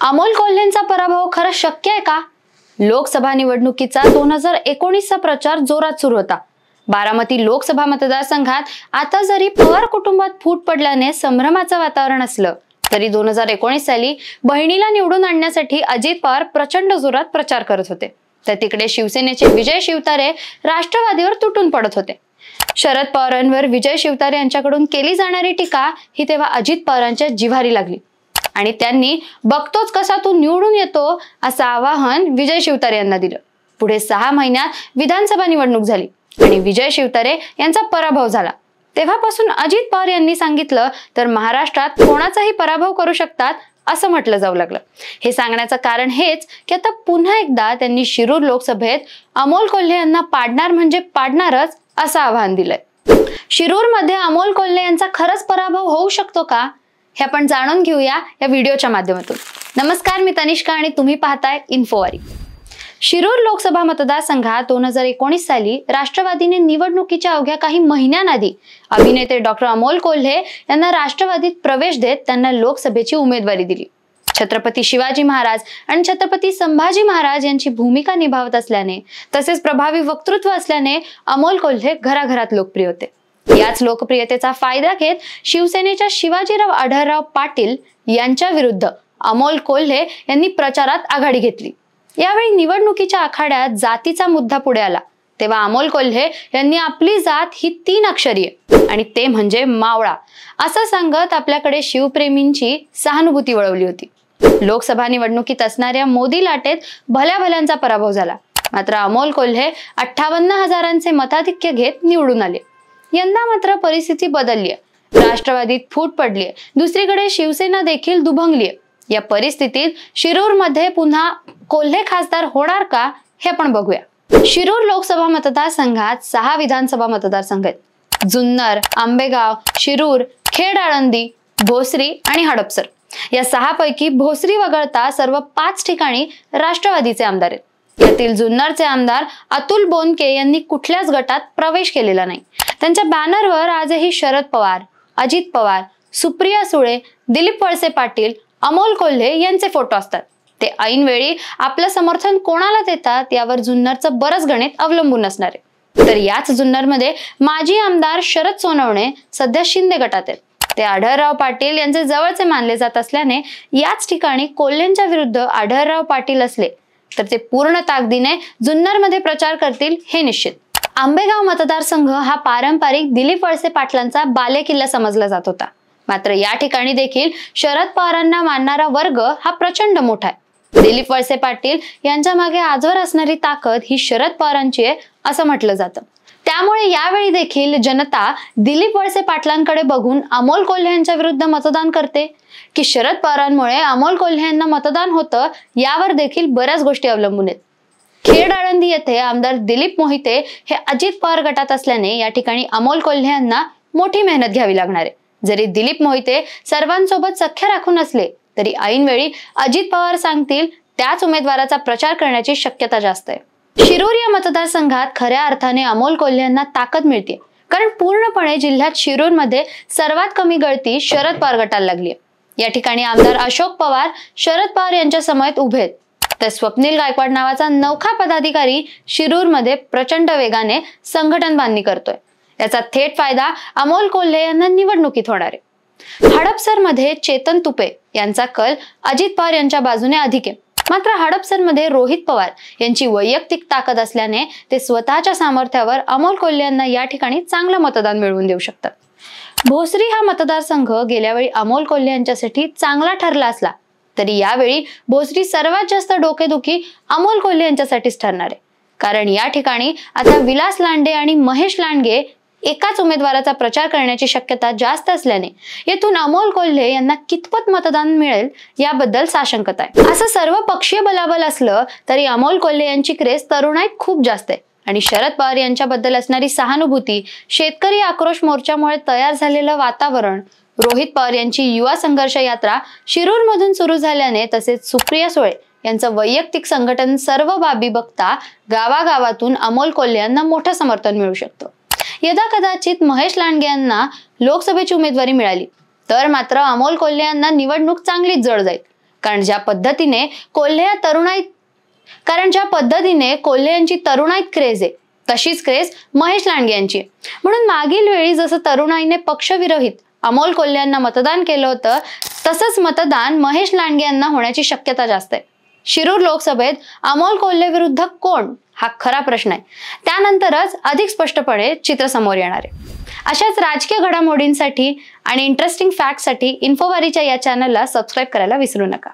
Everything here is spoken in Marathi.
अमोल कोल्हेंचा पराभव खरं शक्य आहे का? लोकसभा निवडणुकीचा 2019चा प्रचार जोरात सुरू होता. बारामती लोकसभा मतदारसंघात आता जरी पवार कुटुंबात फूट पडल्याने संभ्रमाचं वातावरण असलं तरी 2019 साली बहिणीला निवडून आणण्यासाठी अजित पवार प्रचंड जोरात प्रचार करत होते. तर तिकडे शिवसेनेचे विजय शिवतारे राष्ट्रवादीवर तुटून पडत होते. शरद पवारांवर विजय शिवतारे यांच्याकडून केली जाणारी टीका ही तेव्हा अजित पवारांच्या जिव्हारी लागली आणि त्यांनी बघतोच कसा तू निवडून येतो असं आवाहन विजय शिवतारे यांना दिलं. पुढे 6 महिन्यात विधानसभा निवडणूक झाली आणि विजय शिवतारे यांचा पराभव झाला. तेव्हापासून अजित पवार यांनी सांगितलं तर महाराष्ट्रात कोणाचाही पराभव करू शकतात असं म्हटलं जाऊ लागलं. हे सांगण्याचं कारण हेच की आता पुन्हा एकदा त्यांनी शिरूर लोकसभेत अमोल कोल्हे यांना पाडणार म्हणजे पाडणारच असं आवाहन दिलंय. शिरूरमध्ये अमोल कोल्हे यांचा खरंच पराभव होऊ शकतो का हे आपण जाणून घेऊया या व्हिडिओच्या माध्यमातून. नमस्कार, मी तनिष्का आणि तुम्ही पाहताय इन्फोवारी. शिरूर लोकसभा मतदारसंघात 2019 साली राष्ट्रवादीने निवडणुकीच्या अवघ्या काही महिन्यांआधी अभिनेते डॉक्टर अमोल कोल्हे यांना राष्ट्रवादीत प्रवेश देत त्यांना लोकसभेची उमेदवारी दिली. छत्रपती शिवाजी महाराज आणि छत्रपती संभाजी महाराज यांची भूमिका निभावत असल्याने तसेच प्रभावी वक्तृत्व असल्याने अमोल कोल्हे घराघरात लोकप्रिय होते. याच लोकप्रियतेचा फायदा घेत शिवसेनेच्या शिवाजीराव आढळराव पाटील यांच्या विरुद्ध अमोल कोल्हे यांनी प्रचारात आघाडी घेतली. यावेळी निवडणुकीच्या आखाड्यात जातीचा मुद्दा पुढे आला तेव्हा अमोल कोल्हे यांनी आपली जात ही 3 अक्षरी आहे आणि ते म्हणजे मावळा असं सांगत आपल्याकडे शिवप्रेमींची सहानुभूती वळवली होती. लोकसभा निवडणुकीत असणाऱ्या मोदी लाटेत भल्या भल्यांचा पराभव झाला. मात्र अमोल कोल्हे 58,000चे मताधिक्य घेत निवडून आले. यंदा मात्र परिस्थिती बदलली आहे. राष्ट्रवादीत फूट पडली आहे. दुसरीकडे शिवसेना देखील दुभंगली आहे. या परिस्थितीत शिरूरमध्ये पुन्हा कोल्हे खासदार होणार का हे आपण बघूया. शिरूर लोकसभा मतदारसंघात 6 विधानसभा मतदारसंघ आहेत. जुन्नर, आंबेगाव, शिरूर, खेड आळंदी, भोसरी आणि हडपसर या 6 पैकी भोसरी वगळता सर्व 5 ठिकाणी राष्ट्रवादीचे आमदार आहेत. यातील जुन्नरचे आमदार अतुल बोनके यांनी कुठल्याच गटात प्रवेश केलेला नाही. त्यांच्या बॅनरवर आजही शरद पवार, अजित पवार, सुप्रिया सुळे, दिलीप वळसे पाटील, अमोल कोल्हे यांचे फोटो असतात. ते ऐनवेळी आपलं समर्थन कोणाला देतात यावर जुन्नरचं बरंच गणित अवलंबून असणार आहे. तर याच जुन्नरमध्ये माजी आमदार शरद सोनवणे सध्या शिंदे गटात आहेत. ते आढळराव पाटील यांचे जवळचे मानले जात असल्याने याच ठिकाणी कोल्हेंच्या विरुद्ध आढळराव पाटील असले तर ते पूर्ण ताकदीने जुन्नरमध्ये प्रचार करतील हे निश्चित. आंबेगाव मतदारसंघ हा पारंपरिक दिलीप वळसे पाटलांचा बालेकिल्ला समजला जात होता. मात्र या ठिकाणी देखील शरद पवारांना मानणारा वर्ग हा प्रचंड मोठा आहे. दिलीप वळसे पाटील यांच्या मागे आजवर असणारी ताकद ही शरद पवारांची आहे असं म्हटलं जातं. त्यामुळे यावेळी देखील जनता दिलीप वळसे पाटलांकडे बघून अमोल कोल्हे यांच्या विरुद्ध मतदान करते की शरद पवारांमुळे अमोल कोल्हे यांना मतदान होतं यावर देखील बऱ्याच गोष्टी अवलंबून आहेत. खेड आळंदी येथे आमदार दिलीप मोहिते हे अजित पवार गटात असल्याने या ठिकाणी अमोल कोल्हे यांना मोठी मेहनत घ्यावी लागणार आहे. जरी दिलीप मोहिते सर्वांसोबत सख्य राखून असले तरी ऐनवेळी अजित पवार सांगतील त्याच उमेदवाराचा प्रचार करण्याची शक्यता जास्त आहे. शिरूर या मतदारसंघात खऱ्या अर्थाने अमोल कोल्हे यांना ताकद मिळते कारण पूर्णपणे जिल्ह्यात शिरूरमध्ये सर्वात कमी गळती शरद पवार गटाला लागली आहे. या ठिकाणी आमदार अशोक पवार शरद पवार यांच्या समवेत उभे आहेत. तर स्वप्नील गायकवाड नावाचा नौखा पदाधिकारी शिरूरमध्ये प्रचंड वेगाने संघटन बांधणी करतोय. याचा थेट फायदा अमोल कोल्हे यांना निवडणुकीत होणार आहे. हडपसरमध्ये चेतन तुपे यांचा कल अजित पवार यांच्या बाजूने अधिक आहे. मात्र हडपसरमध्ये रोहित पवार यांची वैयक्तिक ताकद असल्याने ते स्वतःच्या सामर्थ्यावर अमोल कोल्हे यांना या ठिकाणी चांगलं मतदान मिळवून देऊ शकतात. भोसरी हा मतदारसंघ गेल्या वेळी अमोल कोल्हे यांच्यासाठी चांगला ठरला असला तरी यावेळी भोसरी सर्वात जास्त डोकेदुखी अमोल कोल्हे यांच्यासाठीच ठरणार आहे. कारण या ठिकाणी आता विलास लांडे आणि महेश लांडगे एकाच उमेदवाराचा प्रचार करण्याची शक्यता जास्त असल्याने येथून अमोल कोल्हे यांना कितपत मतदान मिळेल याबद्दल साशंकता आहे. असं सर्व पक्षीय बलाबल असलं तरी अमोल कोल्हे यांची क्रेज तरुणाईत खूप जास्त आहे आणि शरद पवार यांच्याबद्दल असणारी सहानुभूती, शेतकरी आक्रोश मोर्चामुळे तयार झालेलं वातावरण, रोहित पवार यांची युवा संघर्ष यात्रा शिरूरमधून सुरू झाल्याने तसेच सुप्रिया सुळे यांचं वैयक्तिक संघटन सर्व बाबी बघता गावागावातून अमोल कोल्हे यांना मोठं समर्थन मिळू शकतं. यदा कदाचित महेश लांडगे यांना लोकसभेची उमेदवारी मिळाली तर मात्र अमोल कोल्हे यांना निवडणूक चांगलीच जड जाईल. कारण ज्या पद्धतीने कोल्हे यांची तरुणाईत क्रेज आहे, तशीच क्रेज महेश लांडगे यांची. म्हणून मागील वेळी जसं तरुणाईने पक्षविरहित अमोल कोल्हे यांना मतदान केलं होतं, तसंच मतदान महेश लांडगे यांना होण्याची शक्यता जास्त आहे. शिरूर लोकसभेत अमोल कोल्हे विरुद्ध कोण हा खरा प्रश्न आहे. त्यानंतरच अधिक स्पष्टपणे चित्र समोर येणार आहे. अशाच राजकीय घडामोडींसाठी आणि इंटरेस्टिंग फॅक्टसाठी इन्फोवारीच्या या चॅनलला सबस्क्राईब करायला विसरू नका.